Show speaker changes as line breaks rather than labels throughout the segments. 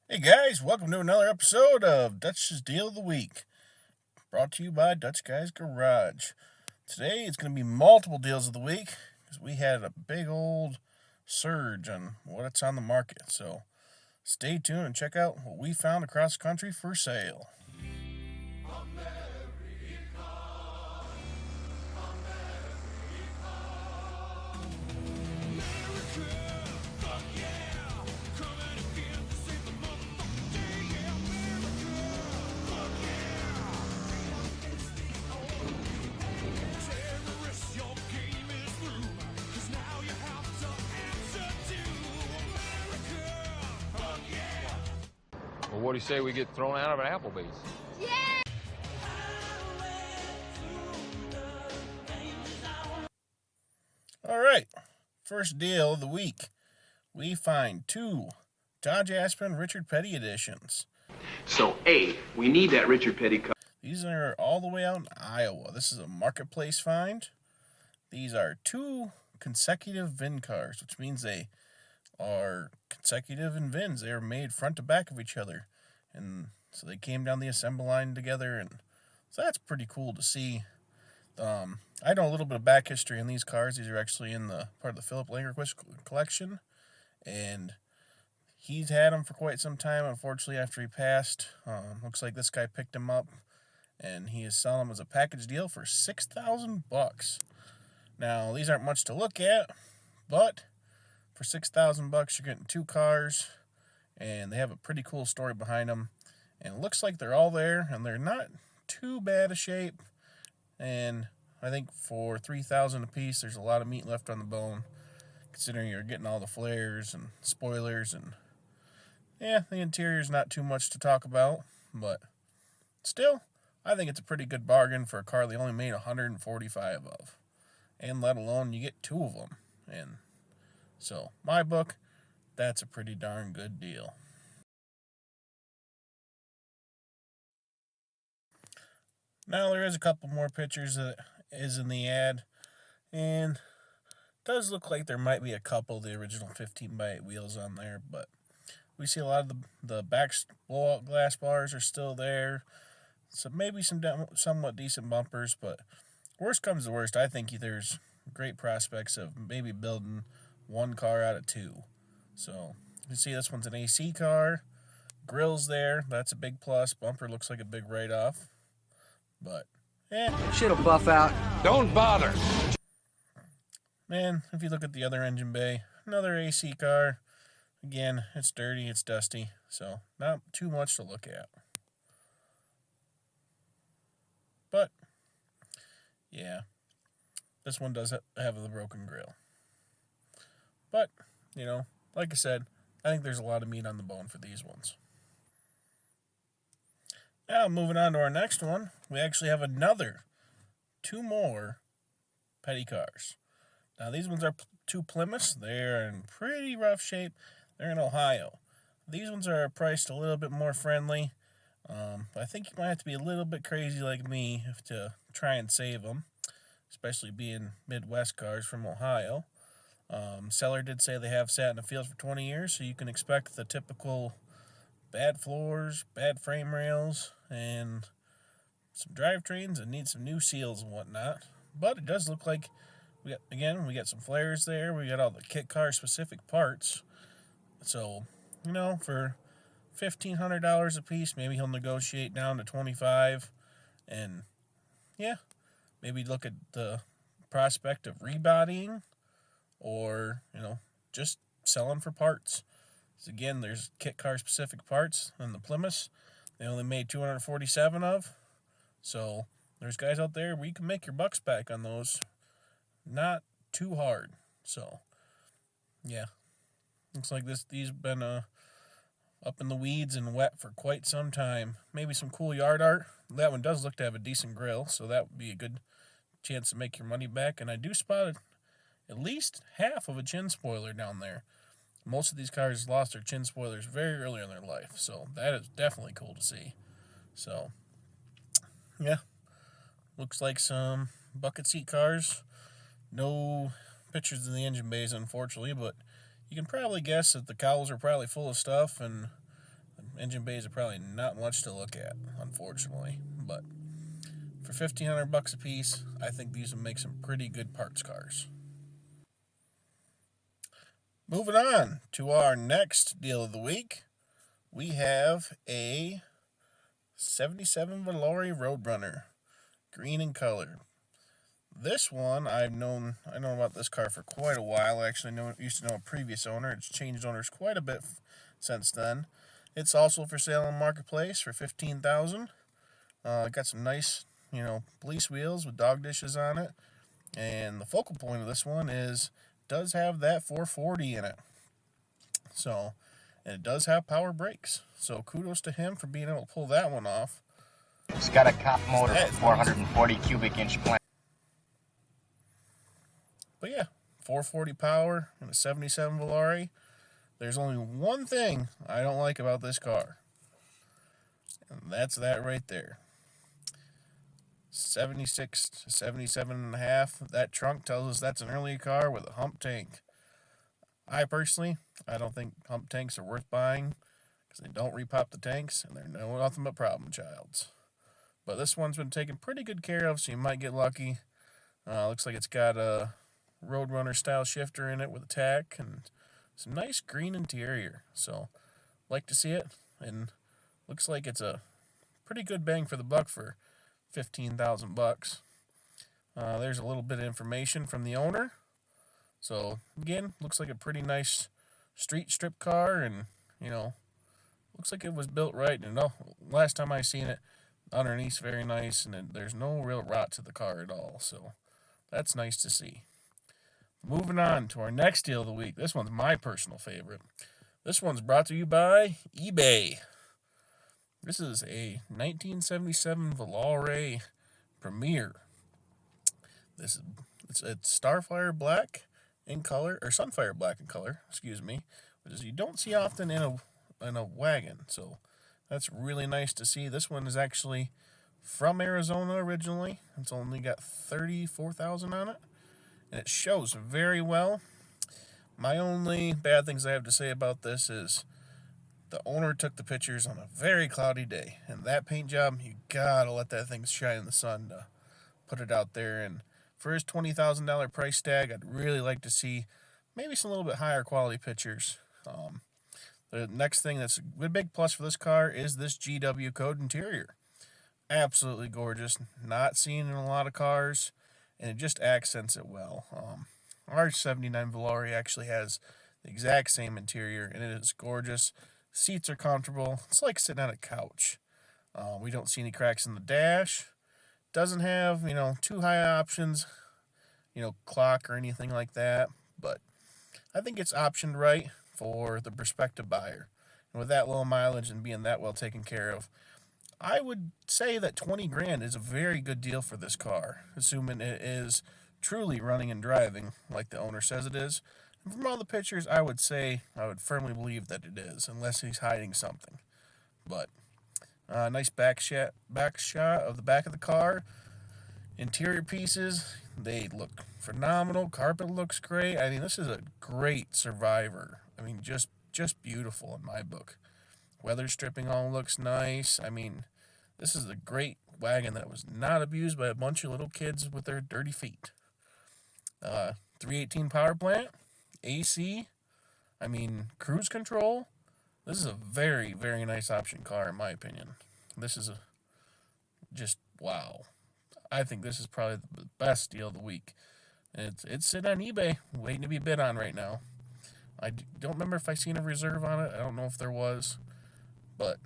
Hey guys, welcome to another episode of Dutch's Deal of the Week, brought to you by Dutch Guy's Garage. Today it's going to be multiple deals of the week because we had a big old surge on what's on the market. So stay tuned and check out what we found across the country for sale.
Well, what do you say we get thrown out of an Applebee's?
All right, first deal of the week. We find two Dodge Aspen Richard Petty editions.
So, A, we need that Richard Petty car.
These are all the way out in Iowa. This is a marketplace find. These are two consecutive VIN cars, which means they are consecutive in VINs. They are made front to back of each other. And so they came down the assembly line together, and so that's pretty cool to see. I know a little bit of back history in these cars. These are actually in the part of the Philip Langerquist collection, and he's had them for quite some time. Unfortunately, after he passed, looks like this guy picked him up, and he is selling them as a package deal for $6,000. Now, these aren't much to look at, but for $6,000, you're getting two cars, and they have a pretty cool story behind them. And it looks like they're all there, and they're not too bad a shape. And I think for $3,000 a piece, there's a lot of meat left on the bone, considering you're getting all the flares and spoilers. And yeah, the interior's not too much to talk about, but still, I think it's a pretty good bargain for a car they only made 145 of. And let alone you get two of them. And so, my book, that's a pretty darn good deal. Now, there is a couple more pictures that is in the ad, and it does look like there might be a couple of the original 15x8 wheels on there, but we see a lot of the back blowout glass bars are still there, so maybe some somewhat decent bumpers, but worst comes to worst, I think there's great prospects of maybe building one car out of two. So you can see this one's an AC car. Grill's there. That's a big plus. Bumper looks like a big write-off. But,
Shit'll buff out.
Don't bother.
man, if you look at the other engine bay, another AC car. Again, it's dirty, it's dusty, so not too much to look at. But, yeah, this one does have the broken grill. But, like I said, I think there's a lot of meat on the bone for these ones. Now, moving on to our next one, we actually have two more Petty cars. Now, these ones are two Plymouths. They're in pretty rough shape. They're in Ohio. These ones are priced a little bit more friendly. I think you might have to be a little bit crazy like me to try and save them, especially being Midwest cars from Ohio. Seller did say they have sat in the field for 20 years, so you can expect the typical bad floors, bad frame rails, and some drivetrains that need some new seals and whatnot. But it does look like we got some flares there. We got all the kit car specific parts. So, for $1,500 a piece, maybe he'll negotiate down to $25. And yeah, maybe look at the prospect of rebodying or, just selling for parts. So again, there's kit car specific parts in the Plymouths. They only made 247 of. So there's guys out there where you can make your bucks back on those. Not too hard. So yeah, looks like these been up in the weeds and wet for quite some time. Maybe some cool yard art. That one does look to have a decent grill, so that would be a good chance to make your money back. And I do spot at least half of a chin spoiler down there. Most of these cars lost their chin spoilers very early in their life, so that is definitely cool to see. So, yeah, looks like some bucket seat cars. No pictures of the engine bays, unfortunately, but you can probably guess that the cowls are probably full of stuff, and engine bays are probably not much to look at, unfortunately. But for $1,500 a piece, I think these would make some pretty good parts cars. Moving on to our next deal of the week, we have a 77 Volare Roadrunner, green in color. This one I know about this car for quite a while. I actually used to know a previous owner. It's changed owners quite a bit since then. It's also for sale on Marketplace for $15,000. Got some nice, police wheels with dog dishes on it. And the focal point of this one does have that 440 in it. So, and it does have power brakes. So kudos to him for being able to pull that one off.
It's got a cop motor, 440 cubic inch plant.
But yeah, 440 power and a 77 Volare. There's only one thing I don't like about this car, and that's that right there. 76 to 77 and a half. That trunk tells us that's an early car with a hump tank. I don't think hump tanks are worth buying because they don't repop the tanks and they're nothing but problem childs. But this one's been taken pretty good care of, so you might get lucky. Looks like it's got a Roadrunner style shifter in it with a tack and some nice green interior. So, like to see it, and looks like it's a pretty good bang for the buck for $15,000. There's a little bit of information from the owner. So again, looks like a pretty nice street strip car, and looks like it was built right. And last time I seen it, underneath's very nice, and there's no real rot to the car at all. So that's nice to see. Moving on to our next deal of the week. This one's my personal favorite. This one's brought to you by eBay. This is a 1977 Volare Premier. It's Starfire Black in color, or Sunfire Black in color, which is you don't see often in a wagon. So that's really nice to see. This one is actually from Arizona originally. It's only got 34,000 on it, and it shows very well. My only bad things I have to say about this is the owner took the pictures on a very cloudy day, and that paint job, you gotta let that thing shine in the sun to put it out there. And for his $20,000 price tag, I'd really like to see maybe some little bit higher quality pictures. The next thing that's a big plus for this car is this GW code interior. Absolutely gorgeous. Not seen in a lot of cars, and it just accents it well. Our 79 Volare actually has the exact same interior, and it is gorgeous. Seats are comfortable. It's like sitting on a couch. We don't see any cracks in the dash. Doesn't have, too high options, clock or anything like that. But I think it's optioned right for the prospective buyer. And with that low mileage and being that well taken care of, I would say that $20,000 is a very good deal for this car, assuming it is truly running and driving like the owner says it is. And from all the pictures, I would firmly believe that it is, unless he's hiding something. But nice back shot of the back of the car. Interior pieces, they look phenomenal. Carpet looks great. I mean, this is a great Survivor. I mean, just beautiful in my book. Weather stripping all looks nice. I mean, this is a great wagon that was not abused by a bunch of little kids with their dirty feet. 318 power plant, AC, cruise control. This is a very, very nice option car in my opinion. This is just wow. I think this is probably the best deal of the week. It's sitting on eBay, waiting to be bid on right now. I don't remember if I seen a reserve on it. I don't know if there was, but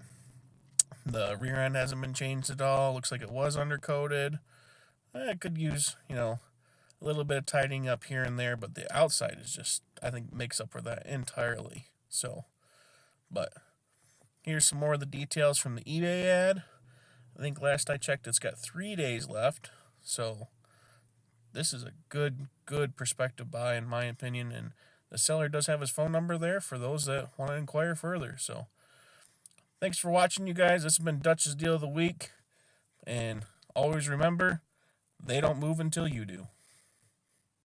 the rear end hasn't been changed at all. Looks like it was undercoated. It could use, a little bit of tidying up here and there, but the outside is just, I think, makes up for that entirely. So, but here's some more of the details from the eBay ad. I think last I checked, it's got 3 days left. So this is a good prospective buy in my opinion. And the seller does have his phone number there for those that want to inquire further. So thanks for watching, you guys. This has been Dutch's Deal of the Week. And always remember, they don't move until you do.